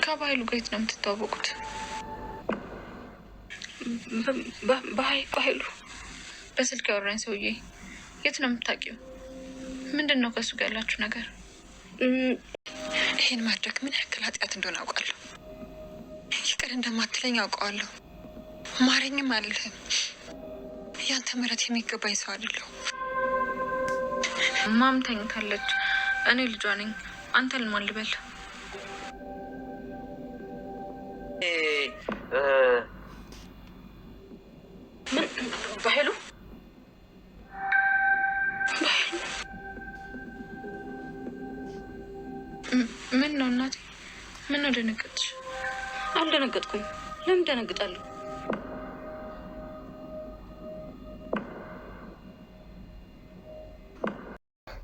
ከባይሉ ጋር የት ነው የምትተዋወቁት? በኃይሉ በስልክ ያወራኝ ሰውዬ የት ነው የምታውቂው? ምንድን ነው ከእሱ ጋር ያላችሁ ነገር? ይሄን ማድረግ ምን ያክል ኃጢአት እንደሆነ አውቃለሁ። ይቅር እንደማትለኝ አውቀዋለሁ። ማረኝም አልልህም። ያንተ ምሕረት የሚገባኝ ሰው አይደለሁ። ማም ተኝታለች። እኔ ልጇ ነኝ። አንተ ልማን ልበል? በኃይሉ ምን ነው እናቴ? ምን ነው ደነገጥሽ? አልደነገጥኩም። ለምን ደነግጣለሁ?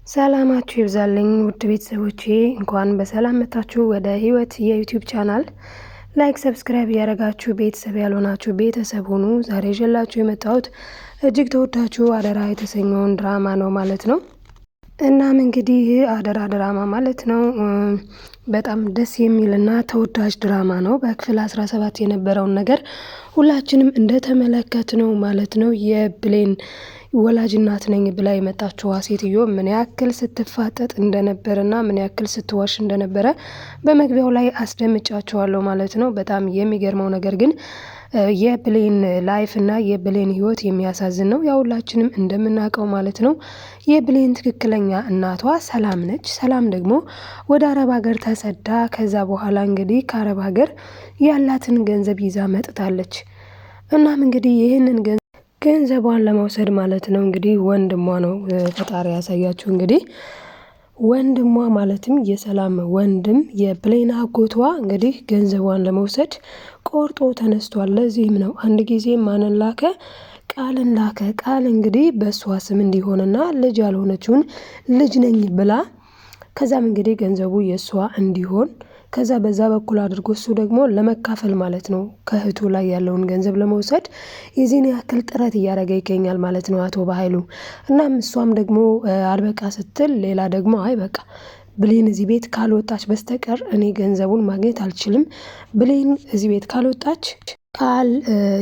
ሰላማችሁ ይብዛልኝ ውድ ቤተሰቦቼ፣ እንኳን በሰላም መጣችሁ ወደ ህይወት የዩቲዩብ ቻናል። ላይክ ሰብስክራይብ ያደረጋችሁ ቤተሰብ ያልሆናችሁ ቤተሰብ ሁኑ። ዛሬ ይዤላችሁ የመጣሁት እጅግ ተወዳጁ አደራ የተሰኘውን ድራማ ነው ማለት ነው። እናም እንግዲህ አደራ ድራማ ማለት ነው በጣም ደስ የሚልና ተወዳጅ ድራማ ነው። በክፍል 17 የነበረውን ነገር ሁላችንም እንደተመለከት ነው ማለት ነው። የብሌን ወላጅ እናት ነኝ ብላ የመጣችዋ ሴትዮ ምን ያክል ስትፋጠጥ እንደነበረና ምን ያክል ስትዋሽ እንደነበረ በመግቢያው ላይ አስደምጫቸዋለሁ ማለት ነው። በጣም የሚገርመው ነገር ግን የብሌን ላይፍ እና የብሌን ህይወት የሚያሳዝን ነው። ያው ሁላችንም እንደምናውቀው ማለት ነው የብሌን ትክክለኛ እናቷ ሰላም ነች። ሰላም ደግሞ ወደ አረብ ሀገር ተሰዳ ከዛ በኋላ እንግዲህ ከአረብ ሀገር ያላትን ገንዘብ ይዛ መጥታለች። እናም እንግዲህ ይህንን ገንዘቧን ለመውሰድ ማለት ነው እንግዲህ ወንድሟ ነው ፈጣሪ ያሳያችሁ እንግዲህ ወንድሟ ማለትም የሰላም ወንድም የብሌን አጎቷ እንግዲህ ገንዘቧን ለመውሰድ ቆርጦ ተነስቷል። ለዚህም ነው አንድ ጊዜ ማንን ላከ? ቃልን ላከ። ቃል እንግዲህ በእሷ ስም እንዲሆንና ልጅ ያልሆነችውን ልጅ ነኝ ብላ ከዛም እንግዲህ ገንዘቡ የእሷ እንዲሆን ከዛ በዛ በኩል አድርጎ እሱ ደግሞ ለመካፈል ማለት ነው ከእህቱ ላይ ያለውን ገንዘብ ለመውሰድ የዚህን ያክል ጥረት እያደረገ ይገኛል ማለት ነው አቶ በኃይሉ። እናም እሷም ደግሞ አልበቃ ስትል ሌላ ደግሞ አይ በቃ ብሌን እዚህ ቤት ካልወጣች በስተቀር እኔ ገንዘቡን ማግኘት አልችልም፣ ብሌን እዚህ ቤት ካልወጣች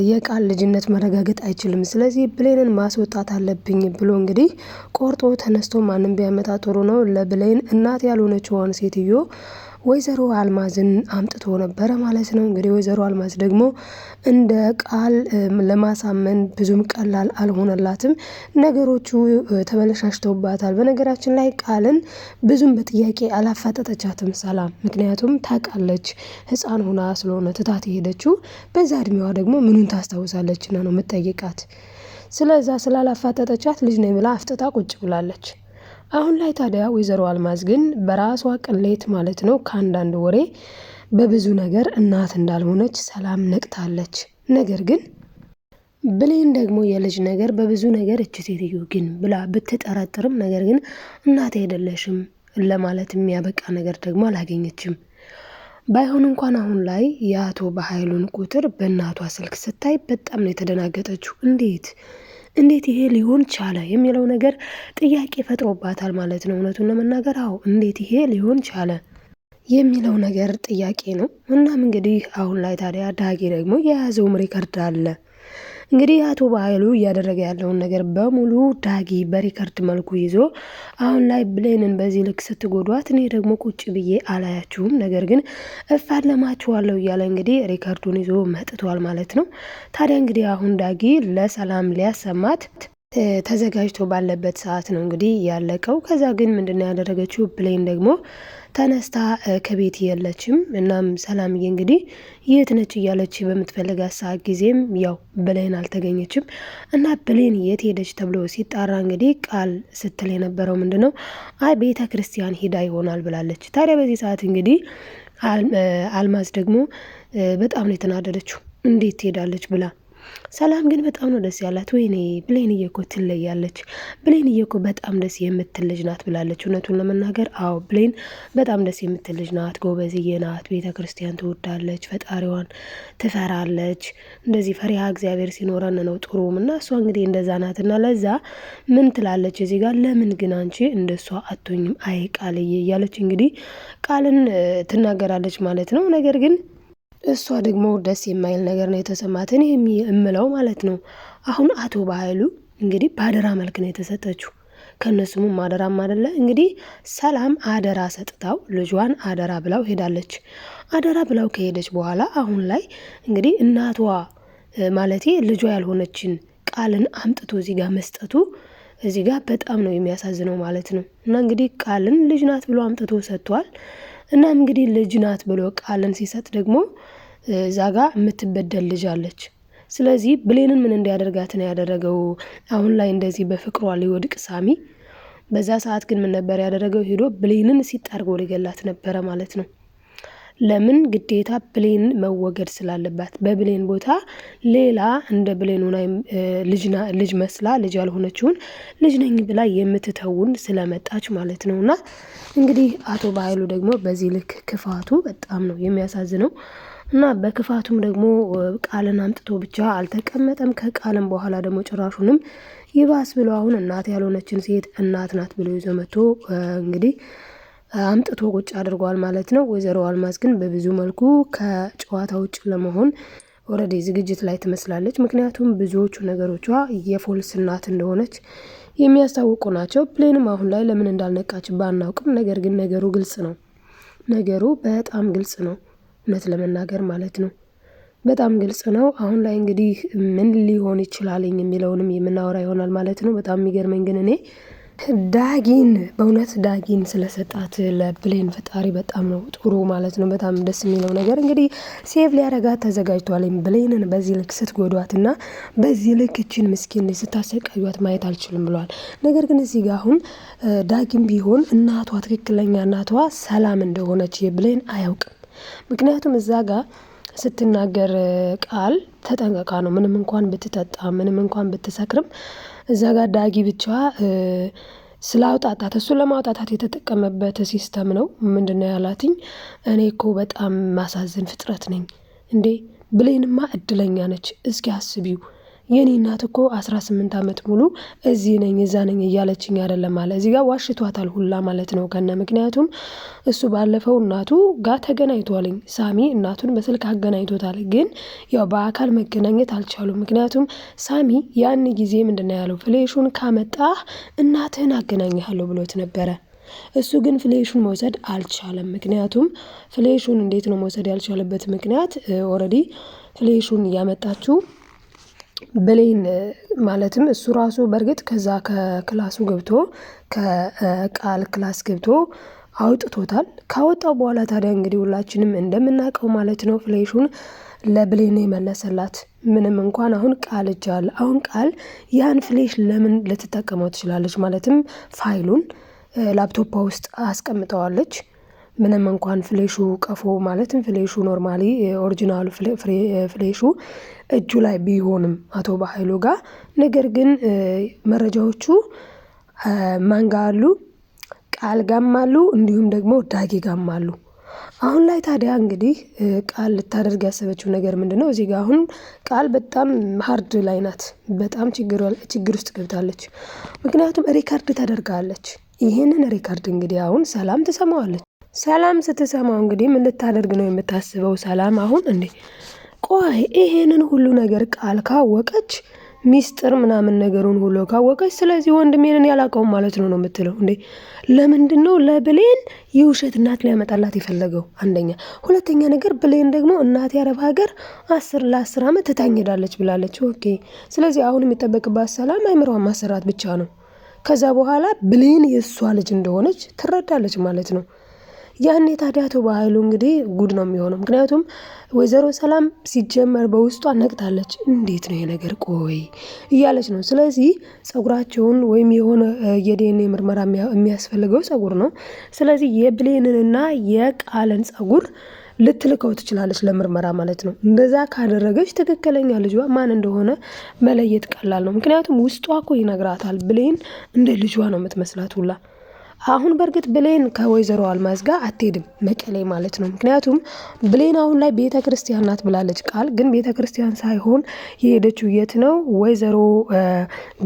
የቃል ልጅነት መረጋገጥ አይችልም፣ ስለዚህ ብሌንን ማስወጣት አለብኝ ብሎ እንግዲህ ቆርጦ ተነስቶ ማንም ቢያመጣ ጥሩ ነው ለብሌን እናት ያልሆነችውን ሴትዮ ወይዘሮ አልማዝን አምጥቶ ነበረ ማለት ነው። እንግዲህ ወይዘሮ አልማዝ ደግሞ እንደ ቃል ለማሳመን ብዙም ቀላል አልሆነላትም። ነገሮቹ ተበለሻሽተውባታል። በነገራችን ላይ ቃልን ብዙም በጥያቄ አላፋጠጠቻትም ሰላም። ምክንያቱም ታውቃለች ሕፃን ሆና ስለሆነ ትታት የሄደችው በዛ እድሜዋ ደግሞ ምኑን ታስታውሳለችና ነው የምትጠይቃት። ስለዛ ስላላፋጠጠቻት ልጅ ነኝ ብላ አፍጥጣ ቁጭ ብላለች። አሁን ላይ ታዲያ ወይዘሮ አልማዝ ግን በራሷ ቅሌት ማለት ነው ከአንዳንድ ወሬ በብዙ ነገር እናት እንዳልሆነች ሰላም ነቅታለች። ነገር ግን ብሌን ደግሞ የልጅ ነገር በብዙ ነገር እች ሴትዮ ግን ብላ ብትጠረጥርም ነገር ግን እናት አይደለሽም ለማለት የሚያበቃ ነገር ደግሞ አላገኘችም። ባይሆን እንኳን አሁን ላይ የአቶ በኃይሉን ቁጥር በእናቷ ስልክ ስታይ በጣም ነው የተደናገጠችው። እንዴት ይሄ ሊሆን ቻለ የሚለው ነገር ጥያቄ ፈጥሮባታል ማለት ነው። እውነቱን ለመናገር እንዴት ይሄ ሊሆን ቻለ የሚለው ነገር ጥያቄ ነው። እናም እንግዲህ አሁን ላይ ታዲያ ዳጊ ደግሞ የያዘውም ሪከርድ አለ። እንግዲህ አቶ በኃይሉ እያደረገ ያለውን ነገር በሙሉ ዳጊ በሪከርድ መልኩ ይዞ አሁን ላይ ብሌንን በዚህ ልክ ስትጎዷት እኔ ደግሞ ቁጭ ብዬ አላያችሁም፣ ነገር ግን እፋለማችኋለሁ እያለ እንግዲህ ሪከርዱን ይዞ መጥቷል ማለት ነው። ታዲያ እንግዲህ አሁን ዳጊ ለሰላም ሊያሰማት ተዘጋጅቶ ባለበት ሰዓት ነው እንግዲህ ያለቀው። ከዛ ግን ምንድነው ያደረገችው? ብሌን ደግሞ ተነስታ ከቤት የለችም። እናም ሰላምዬ እንግዲህ የት ነች እያለች በምትፈልጋት ሰዓት ጊዜም ያው ብሌን አልተገኘችም። እና ብሌን የት ሄደች ተብሎ ሲጣራ እንግዲህ ቃል ስትል የነበረው ምንድነው አይ ቤተ ክርስቲያን ሂዳ ይሆናል ብላለች። ታዲያ በዚህ ሰዓት እንግዲህ አልማዝ ደግሞ በጣም ነው የተናደደችው። እንዴት ትሄዳለች ብላ ሰላም ግን በጣም ነው ደስ ያላት። ወይኔ ብሌንዬ እኮ ትለያለች፣ ብሌንዬ እኮ በጣም ደስ የምትል ልጅ ናት ብላለች። እውነቱን ለመናገር አዎ ብሌን በጣም ደስ የምትል ልጅ ናት፣ ጎበዝዬ ናት፣ ቤተ ክርስቲያን ትወዳለች፣ ፈጣሪዋን ትፈራለች። እንደዚህ ፈሪሃ እግዚአብሔር ሲኖረን ነው ጥሩም እና እሷ እንግዲህ እንደዛ ናት። እና ለዛ ምን ትላለች እዚህ ጋር ለምን ግን አንቺ እንደሷ አቶኝም አይ ቃልዬ እያለች እንግዲህ ቃልን ትናገራለች ማለት ነው። ነገር ግን እሷ ደግሞ ደስ የማይል ነገር ነው የተሰማትን የምለው ማለት ነው። አሁን አቶ በኃይሉ እንግዲህ በአደራ መልክ ነው የተሰጠችው። ከነሱም አደራም አይደለ እንግዲህ ሰላም አደራ ሰጥታው ልጇን አደራ ብላው ሄዳለች። አደራ ብላው ከሄደች በኋላ አሁን ላይ እንግዲህ እናቷ ማለቴ ልጇ ያልሆነችን ቃልን አምጥቶ እዚህ ጋር መስጠቱ እዚህ ጋር በጣም ነው የሚያሳዝነው ማለት ነው። እና እንግዲህ ቃልን ልጅ ናት ብሎ አምጥቶ ሰጥቷል። እና እንግዲህ ልጅ ናት ብሎ ቃልን ሲሰጥ ደግሞ እዛ ጋር የምትበደል ልጅ አለች። ስለዚህ ብሌንን ምን እንዲያደርጋት ነው ያደረገው? አሁን ላይ እንደዚህ በፍቅሯ ሊወድቅ ሳሚ በዛ ሰዓት ግን ምን ነበር ያደረገው? ሄዶ ብሌንን ሲጣርጎ ሊገላት ነበረ ማለት ነው። ለምን ግዴታ ብሌን መወገድ ስላለባት በብሌን ቦታ ሌላ እንደ ብሌን ሆና ልጅ መስላ ልጅ ያልሆነችውን ልጅ ነኝ ብላ የምትተውን ስለመጣች ማለት ነውና እንግዲህ አቶ በኃይሉ ደግሞ በዚህ ልክ ክፋቱ በጣም ነው የሚያሳዝነው። እና በክፋቱም ደግሞ ቃልን አምጥቶ ብቻ አልተቀመጠም። ከቃልም በኋላ ደግሞ ጭራሹንም ይባስ ብሎ አሁን እናት ያልሆነችን ሴት እናት ናት ብሎ ይዞ መጥቶ እንግዲህ አምጥቶ ቁጭ አድርጓል ማለት ነው። ወይዘሮ አልማዝ ግን በብዙ መልኩ ከጨዋታ ውጭ ለመሆን ኦልሬዲ ዝግጅት ላይ ትመስላለች። ምክንያቱም ብዙዎቹ ነገሮቿ የፖሊስ እናት እንደሆነች የሚያስታውቁ ናቸው። ብሌንም አሁን ላይ ለምን እንዳልነቃች ባናውቅም፣ ነገር ግን ነገሩ ግልጽ ነው። ነገሩ በጣም ግልጽ ነው፣ እውነት ለመናገር ማለት ነው። በጣም ግልጽ ነው። አሁን ላይ እንግዲህ ምን ሊሆን ይችላል የሚለውንም የምናወራ ይሆናል ማለት ነው። በጣም የሚገርመኝ ግን እኔ ዳጊን በእውነት ዳጊን ስለሰጣት ለብሌን ፈጣሪ በጣም ነው ጥሩ ማለት ነው። በጣም ደስ የሚለው ነገር እንግዲህ ሴቭ ሊያረጋት ተዘጋጅቷል። ብሌንን በዚህ ልክ ስትጎዷት እና በዚህ ልክ እችን ምስኪን ስታሰቃዩት ማየት አልችልም ብሏል። ነገር ግን እዚህ ጋር አሁን ዳጊም ቢሆን እናቷ ትክክለኛ እናቷ ሰላም እንደሆነች የብሌን አያውቅም። ምክንያቱም እዛ ጋር ስትናገር ቃል ተጠንቀቃ ነው። ምንም እንኳን ብትጠጣ ምንም እንኳን ብትሰክርም እዛ ጋር ዳጊ ብቻ ስላውጣጣት እሱን ለማውጣታት የተጠቀመበት ሲስተም ነው። ምንድነው ያላትኝ? እኔ እኮ በጣም ማሳዝን ፍጥረት ነኝ እንዴ! ብሌንማ እድለኛ ነች። እስኪ አስቢው የኔ እናት እኮ 18 ዓመት ሙሉ እዚህ ነኝ እዛ ነኝ እያለችኝ አይደለም አለ። እዚህ ጋር ዋሽቷታል ሁላ ማለት ነው ከነ ምክንያቱም እሱ ባለፈው እናቱ ጋር ተገናኝቷልኝ። ሳሚ እናቱን በስልክ አገናኝቶታል። ግን ያው በአካል መገናኘት አልቻሉም። ምክንያቱም ሳሚ ያን ጊዜ ምንድነው ያለው? ፍሌሹን ካመጣህ እናትህን አገናኝሃለሁ ብሎት ነበረ። እሱ ግን ፍሌሹን መውሰድ አልቻለም። ምክንያቱም ፍሌሹን እንዴት ነው መውሰድ ያልቻለበት ምክንያት ኦልሬዲ ፍሌሹን ያመጣችው ብሌን ማለትም እሱ ራሱ በእርግጥ ከዛ ከክላሱ ገብቶ ከቃል ክላስ ገብቶ አውጥቶታል። ካወጣው በኋላ ታዲያ እንግዲህ ሁላችንም እንደምናውቀው ማለት ነው ፍሌሹን ለብሌን የመለሰላት። ምንም እንኳን አሁን ቃል እጃለ አሁን ቃል ያን ፍሌሽ ለምን ልትጠቀመው ትችላለች? ማለትም ፋይሉን ላፕቶፓ ውስጥ አስቀምጠዋለች። ምንም እንኳን ፍሌሹ ቀፎ ማለትም ፍሌሹ ኖርማሊ ኦሪጂናሉ ፍሌሹ እጁ ላይ ቢሆንም አቶ በኃይሉ ጋር፣ ነገር ግን መረጃዎቹ ማን ጋር አሉ? ቃል ጋም አሉ፣ እንዲሁም ደግሞ ዳጊ ጋም አሉ። አሁን ላይ ታዲያ እንግዲህ ቃል ልታደርግ ያሰበችው ነገር ምንድነው? እዚህ ጋር አሁን ቃል በጣም ሀርድ ላይ ናት። በጣም ችግር ውስጥ ገብታለች። ምክንያቱም ሪካርድ ታደርጋለች። ይህንን ሪካርድ እንግዲህ አሁን ሰላም ትሰማዋለች። ሰላም ስትሰማው እንግዲህ ምን ልታደርግ ነው የምታስበው? ሰላም አሁን እንዴ ቆይ ይሄንን ሁሉ ነገር ቃል ካወቀች ሚስጥር ምናምን ነገሩን ሁሉ ካወቀች ስለዚህ ወንድሜንን ያላቀው ማለት ነው የምትለው እንዴ? ለምንድነው ለብሌን የውሸት እናት ሊያመጣላት የፈለገው? አንደኛ። ሁለተኛ ነገር ብሌን ደግሞ እናት ያረብ ሀገር 10 ዓመት ትታኝዳለች ብላለች። ኦኬ። ስለዚህ አሁን የሚጠበቅባት ሰላም አይምሯን ማሰራት ብቻ ነው። ከዛ በኋላ ብሌን የእሷ ልጅ እንደሆነች ትረዳለች ማለት ነው። ያኔ ታዲያ አቶ በኃይሉ እንግዲህ ጉድ ነው የሚሆነው። ምክንያቱም ወይዘሮ ሰላም ሲጀመር በውስጧ ነቅታለች። እንዴት ነው የነገር ቆይ እያለች ነው። ስለዚህ ጸጉራቸውን ወይም የሆነ የዲኤንኤ ምርመራ የሚያስፈልገው ጸጉር ነው። ስለዚህ የብሌንንና የቃልን ጸጉር ልትልከው ትችላለች ለምርመራ ማለት ነው። እንደዛ ካደረገች ትክክለኛ ልጇ ማን እንደሆነ መለየት ቀላል ነው። ምክንያቱም ውስጧ እኮ ይነግራታል። ብሌን እንደ ልጇ ነው የምትመስላት ሁላ። አሁን በእርግጥ ብሌን ከወይዘሮ አልማዝ ጋር አትሄድም መቀሌ ማለት ነው። ምክንያቱም ብሌን አሁን ላይ ቤተ ክርስቲያን ናት ብላለች ቃል። ግን ቤተ ክርስቲያን ሳይሆን የሄደችው የት ነው? ወይዘሮ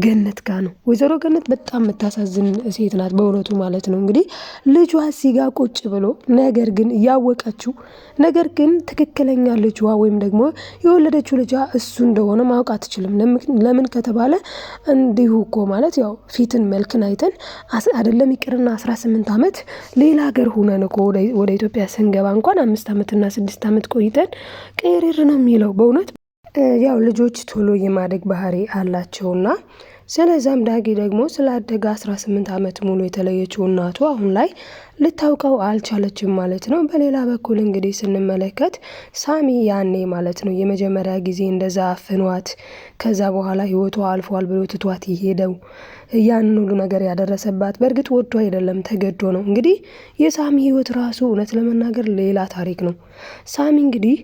ገነት ጋር ነው። ወይዘሮ ገነት በጣም የምታሳዝን ሴት ናት በእውነቱ ማለት ነው። እንግዲህ ልጇ እዚህ ጋር ቁጭ ብሎ ነገር ግን እያወቀችው ነገር ግን ትክክለኛ ልጇ ወይም ደግሞ የወለደችው ልጇ እሱ እንደሆነ ማወቅ አትችልም። ለምን ከተባለ እንዲሁ እኮ ማለት ያው ፊትን መልክን አይተን አይደለም ይቅርና 18 ዓመት ሌላ ሀገር ሆነን እኮ ወደ ኢትዮጵያ ስንገባ እንኳን 5 ዓመትና 6 ዓመት ቆይተን ቅሪር ነው የሚለው በእውነት ያው ልጆች ቶሎ የማደግ ባህሪ አላቸውና ስለዛም ዳጊ ደግሞ ስላደገ 18 ዓመት ሙሉ የተለየችው እናቱ አሁን ላይ ልታውቀው አልቻለችም ማለት ነው። በሌላ በኩል እንግዲህ ስንመለከት ሳሚ ያኔ ማለት ነው የመጀመሪያ ጊዜ እንደዛ አፍኗት ከዛ በኋላ ህይወቷ አልፏል ብሎ ትቷት ይሄደው ያንን ሁሉ ነገር ያደረሰባት በእርግጥ ወዶ አይደለም ተገዶ ነው። እንግዲህ የሳሚ ህይወት ራሱ እውነት ለመናገር ሌላ ታሪክ ነው። ሳሚ እንግዲህ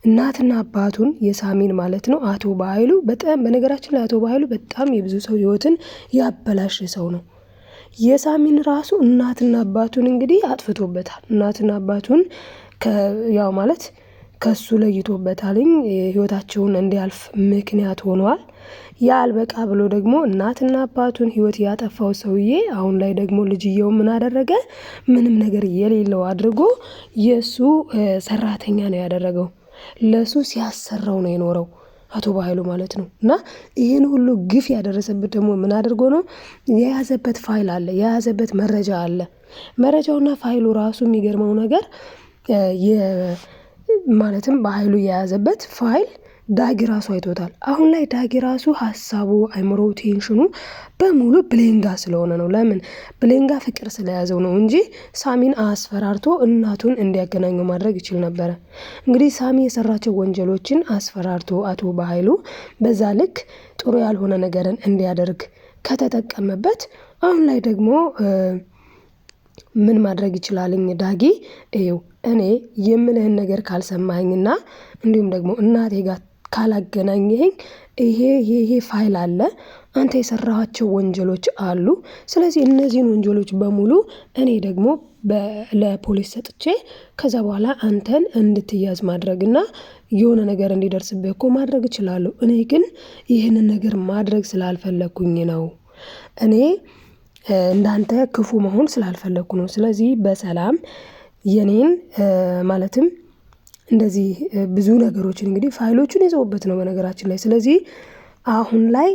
እናትና አባቱን የሳሚን ማለት ነው አቶ በኃይሉ በጣም በነገራችን ላይ አቶ በኃይሉ በጣም የብዙ ሰው ህይወትን ያበላሸ ሰው ነው። የሳሚን ራሱ እናትና አባቱን እንግዲህ አጥፍቶበታል። እናትና አባቱን ያው ማለት ከሱ ለይቶበታልኝ ህይወታቸውን እንዲያልፍ ምክንያት ሆኗል። ያልበቃ ብሎ ደግሞ እናትና አባቱን ህይወት ያጠፋው ሰውዬ አሁን ላይ ደግሞ ልጅየው ምን አደረገ? ምንም ነገር የሌለው አድርጎ የሱ ሰራተኛ ነው ያደረገው። ለሱ ሲያሰራው ነው የኖረው አቶ በኃይሉ ማለት ነው። እና ይህን ሁሉ ግፍ ያደረሰበት ደግሞ ምን አድርጎ ነው? የያዘበት ፋይል አለ፣ የያዘበት መረጃ አለ። መረጃውና ፋይሉ ራሱ የሚገርመው ነገር ማለትም በኃይሉ የያዘበት ፋይል ዳጊ ራሱ አይቶታል። አሁን ላይ ዳጊ ራሱ ሀሳቡ አይምሮ ቴንሽኑ በሙሉ ብሌንጋ ስለሆነ ነው። ለምን ብሌንጋ ፍቅር ስለያዘው ነው እንጂ ሳሚን አስፈራርቶ እናቱን እንዲያገናኘው ማድረግ ይችል ነበረ። እንግዲህ ሳሚ የሰራቸው ወንጀሎችን አስፈራርቶ አቶ በኃይሉ በዛ ልክ ጥሩ ያልሆነ ነገርን እንዲያደርግ ከተጠቀመበት አሁን ላይ ደግሞ ምን ማድረግ ይችላልኝ ዳጊ? ይኸው እኔ የምልህን ነገር ካልሰማኸኝና እንዲሁም ደግሞ እናቴ ጋር ካላገናኘኸኝ ይሄ ፋይል አለ፣ አንተ የሰራሃቸው ወንጀሎች አሉ። ስለዚህ እነዚህን ወንጀሎች በሙሉ እኔ ደግሞ ለፖሊስ ሰጥቼ ከዛ በኋላ አንተን እንድትያዝ ማድረግና የሆነ ነገር እንዲደርስብህ እኮ ማድረግ እችላለሁ። እኔ ግን ይህንን ነገር ማድረግ ስላልፈለኩኝ ነው። እኔ እንዳንተ ክፉ መሆን ስላልፈለኩ ነው። ስለዚህ በሰላም የኔን ማለትም እንደዚህ ብዙ ነገሮችን እንግዲህ ፋይሎቹን ይዘውበት ነው በነገራችን ላይ። ስለዚህ አሁን ላይ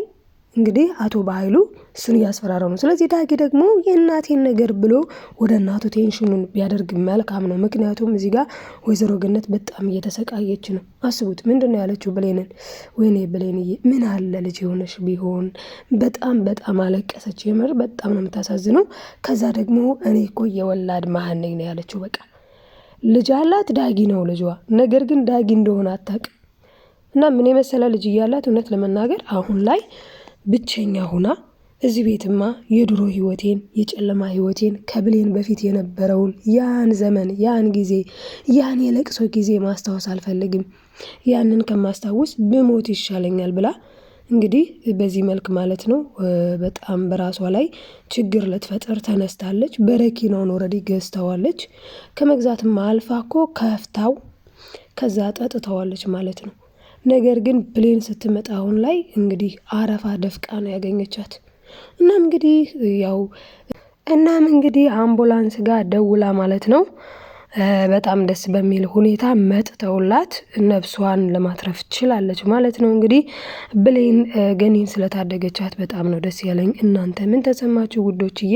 እንግዲህ አቶ በኃይሉ እሱን እያስፈራራው ነው። ስለዚህ ዳጊ ደግሞ የእናቴን ነገር ብሎ ወደ እናቱ ቴንሽኑን ቢያደርግ መልካም ነው። ምክንያቱም እዚህ ጋር ወይዘሮ ገነት በጣም እየተሰቃየች ነው። አስቡት ምንድን ነው ያለችው ብሌንን? ወይኔ ብሌንዬ ምን አለ ልጅ የሆነሽ ቢሆን። በጣም አለቀሰች። የምር በጣም ነው የምታሳዝነው። ከዛ ደግሞ እኔ እኮ የወላድ መሀን ነኝ ነው ያለችው። በቃ ልጅ አላት፣ ዳጊ ነው ልጇ። ነገር ግን ዳጊ እንደሆነ አታውቅም። እና ምን የመሰለ ልጅ እያላት እውነት ለመናገር አሁን ላይ ብቸኛ ሁና እዚህ ቤትማ የድሮ ህይወቴን የጨለማ ህይወቴን ከብሌን በፊት የነበረውን ያን ዘመን ያን ጊዜ ያን የለቅሶ ጊዜ ማስታወስ አልፈልግም። ያንን ከማስታወስ ብሞት ይሻለኛል ብላ እንግዲህ በዚህ መልክ ማለት ነው በጣም በራሷ ላይ ችግር ልትፈጥር ተነስታለች። በረኪናውን ኦልሬዲ ገዝተዋለች። ከመግዛትም አልፋ እኮ ከፍታው ከዛ ጠጥተዋለች ማለት ነው። ነገር ግን ብሌን ስትመጣ አሁን ላይ እንግዲህ አረፋ ደፍቃ ነው ያገኘቻት። እናም እንግዲህ አምቡላንስ ጋር ደውላ ማለት ነው በጣም ደስ በሚል ሁኔታ መጥተውላት ነፍሷን ለማትረፍ ችላለች ማለት ነው። እንግዲህ ብሌን ገኒን ስለታደገቻት በጣም ነው ደስ ያለኝ። እናንተ ምን ተሰማችሁ ውዶችዬ?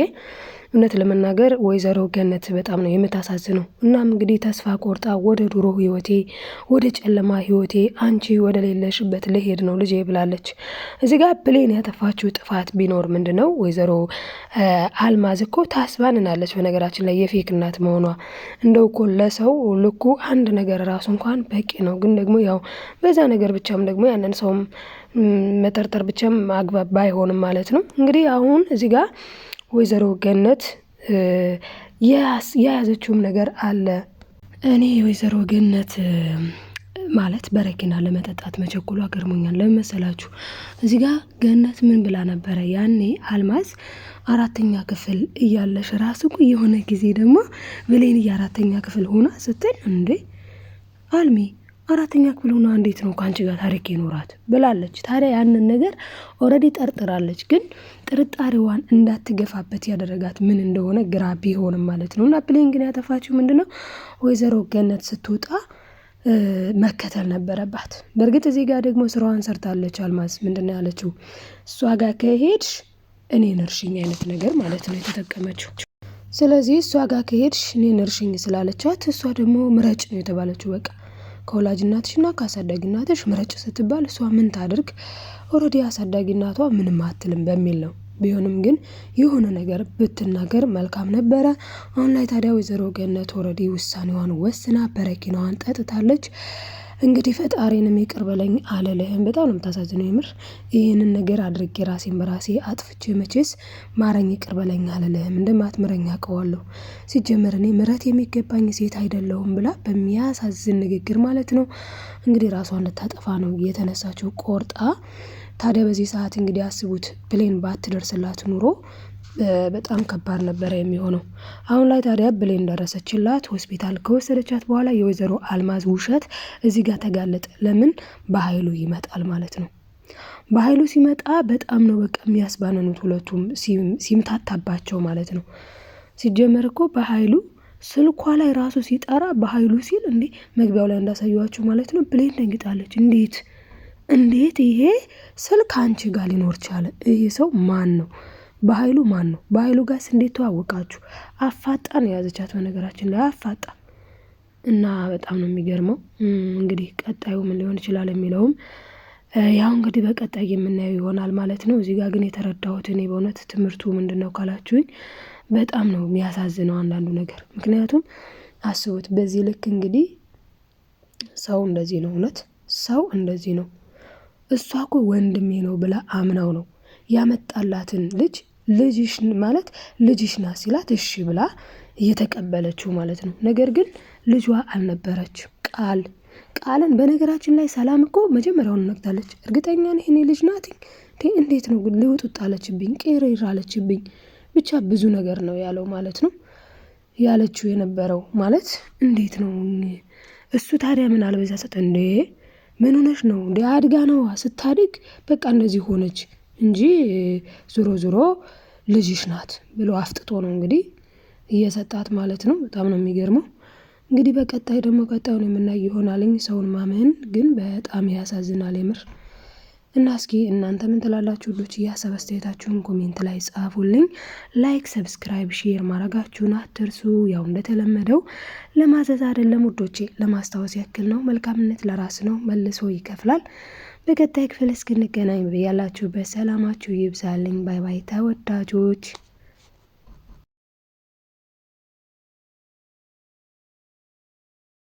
እውነት ለመናገር ወይዘሮ ገነት በጣም ነው የምታሳዝነው። እናም እንግዲህ ተስፋ ቆርጣ ወደ ድሮ ህይወቴ ወደ ጨለማ ህይወቴ አንቺ ወደ ሌለሽበት ልሄድ ነው ልጄ ብላለች። እዚህ ጋር ብሌን ያጠፋችው ጥፋት ቢኖር ምንድነው? ወይዘሮ አልማዝ እኮ ታስባንናለች። በነገራችን ላይ የፌክ እናት መሆኗ እንደው እኮ ለሰው ልኩ አንድ ነገር ራሱ እንኳን በቂ ነው። ግን ደግሞ ያው በዛ ነገር ብቻም ደግሞ ያንን ሰውም መጠርጠር ብቻም አግባብ ባይሆንም ማለት ነው። እንግዲህ አሁን እዚህ ጋር ወይዘሮ ገነት የያዘችውም ነገር አለ። እኔ ወይዘሮ ገነት ማለት በረኪና ለመጠጣት መቸኮሏ ገርሞኛል። ለምን መሰላችሁ? እዚህ ጋር ገነት ምን ብላ ነበረ ያኔ አልማዝ 4ኛ ክፍል እያለሽ ራሱ የሆነ ጊዜ ደግሞ ብሌን 4ኛ ክፍል ሆና ስትል እንዴ አልሚ 4ኛ ክፍል ሆና እንዴት ነው ካንቺ ጋር ታሪክ ይኖራት ብላለች። ታዲያ ያንን ነገር ኦልሬዲ ጠርጥራለች። ግን ጥርጣሬዋን እንዳትገፋበት ያደረጋት ምን እንደሆነ ግራ ቢሆንም ማለት ነውና ብሌን ግን ያጠፋችው ምንድነው ወይዘሮ ገነት ስትወጣ መከተል ነበረባት። በእርግጥ እዚህ ጋር ደግሞ ስራዋን ሰርታለች። አልማዝ ምንድነው ያለችው? እሷ ጋር ከሄድሽ እኔን እርሽኝ አይነት ነገር ማለት ነው የተጠቀመችው። ስለዚህ እሷ ጋር ከሄድሽ እኔን እርሽኝ ስላለቻት እሷ ደግሞ ምረጭ ነው የተባለችው። በቃ ከወላጅ እናትሽና ከአሳዳጊ እናትሽ ምረጭ ስትባል እሷ ምን ታድርግ? ኦልሬዲ አሳዳጊ እናቷ ምንም አትልም በሚል ነው። ቢሆንም ግን የሆነ ነገር ብትናገር መልካም ነበረ። አሁን ላይ ታዲያ ወይዘሮ ገነት ኦልሬዲ ውሳኔዋን ወስና በረኪናዋን ጠጥታለች። እንግዲህ ፈጣሪንም ይቅር በለኝ አልልህም። በጣም ነው የምታሳዝነው የምር። ይህንን ነገር አድርጌ ራሴን በራሴ አጥፍቼ መቼስ ማረኝ ይቅር በለኝ አልልህም። እንደማትምረኝ አውቀዋለሁ። ሲጀመር እኔ ምረት የሚገባኝ ሴት አይደለሁም ብላ በሚያሳዝን ንግግር ማለት ነው እንግዲህ ራሷን ልታጠፋ ነው የተነሳችው ቆርጣ። ታዲያ በዚህ ሰዓት እንግዲህ አስቡት ብሌን ባትደርስላት ኑሮ በጣም ከባድ ነበረ የሚሆነው። አሁን ላይ ታዲያ ብሌን ደረሰችላት። ሆስፒታል ከወሰደቻት በኋላ የወይዘሮ አልማዝ ውሸት እዚህ ጋር ተጋለጠ። ለምን? በኃይሉ ይመጣል ማለት ነው። በኃይሉ ሲመጣ በጣም ነው በቃ የሚያስባነኑት ሁለቱም ሲምታታባቸው ማለት ነው። ሲጀመር እኮ በኃይሉ ስልኳ ላይ ራሱ ሲጠራ በኃይሉ ሲል እንዴ መግቢያው ላይ እንዳሳየዋቸው ማለት ነው ብሌን ደንግጣለች። እንዴት ይሄ ስልክ አንቺ ጋር ሊኖር ቻለ? ይሄ ሰው ማን ነው? በኃይሉ ማን ነው? በኃይሉ ጋርስ እንዴት ተዋወቃችሁ? አፋጣን የያዘቻት በነገራችን ላይ አፋጣ እና በጣም ነው የሚገርመው። እንግዲህ ቀጣዩ ምን ሊሆን ይችላል የሚለውም ያው እንግዲህ በቀጣይ የምናየው ይሆናል ማለት ነው። እዚህ ጋር ግን የተረዳሁት እኔ በእውነት ትምህርቱ ምንድነው ካላችሁኝ በጣም ነው የሚያሳዝነው አንዳንዱ ነገር። ምክንያቱም አስቡት በዚህ ልክ እንግዲህ ሰው እንደዚህ ነው፣ እውነት ሰው እንደዚህ ነው። እሷ እኮ ወንድሜ ነው ብላ አምናው ነው ያመጣላትን ልጅሽ ማለት ልጅሽ ናት ሲላት እሺ ብላ እየተቀበለችው ማለት ነው። ነገር ግን ልጇ አልነበረችም። ቃልን በነገራችን ላይ ሰላም እኮ መጀመሪያውን ነግታለች። እርግጠኛ ነኝ እኔ ልጅ ናት። እንዴት ነው ግን ልውጥ አለችብኝ፣ ቅሪር አለችብኝ። ብቻ ብዙ ነገር ነው ያለው ማለት ነው ያለችው የነበረው ማለት እንዴት ነው እሱ ታዲያ ምን አልበዛ ሰጠ እንዴ? ምን ሆነሽ ነው እንዴ? አድጋ ነው ስታድግ በቃ እንደዚህ ሆነች እንጂ ዞሮ ልጅሽ ናት ብሎ አፍጥጦ ነው እንግዲህ እየሰጣት ማለት ነው። በጣም ነው የሚገርመው። እንግዲህ በቀጣይ ደግሞ ቀጣዩን የምናይ ይሆናልኝ። ሰውን ማመን ግን በጣም ያሳዝናል የምር። እና እስኪ እናንተ ምን ትላላችሁ? ሁሎች የሀሳብ አስተያየታችሁን ኮሜንት ላይ ጻፉልኝ። ላይክ፣ ሰብስክራይብ፣ ሼር ማድረጋችሁን አትርሱ። ያው እንደተለመደው ለማዘዝ አይደለም ውዶቼ፣ ለማስታወስ ያክል ነው። መልካምነት ለራስ ነው፣ መልሶ ይከፍላል። በቀጣይ ክፍል እስክንገናኝ ያላችሁበት ሰላማችሁ ይብዛልኝ። ባይ ባይ ተወዳጆች።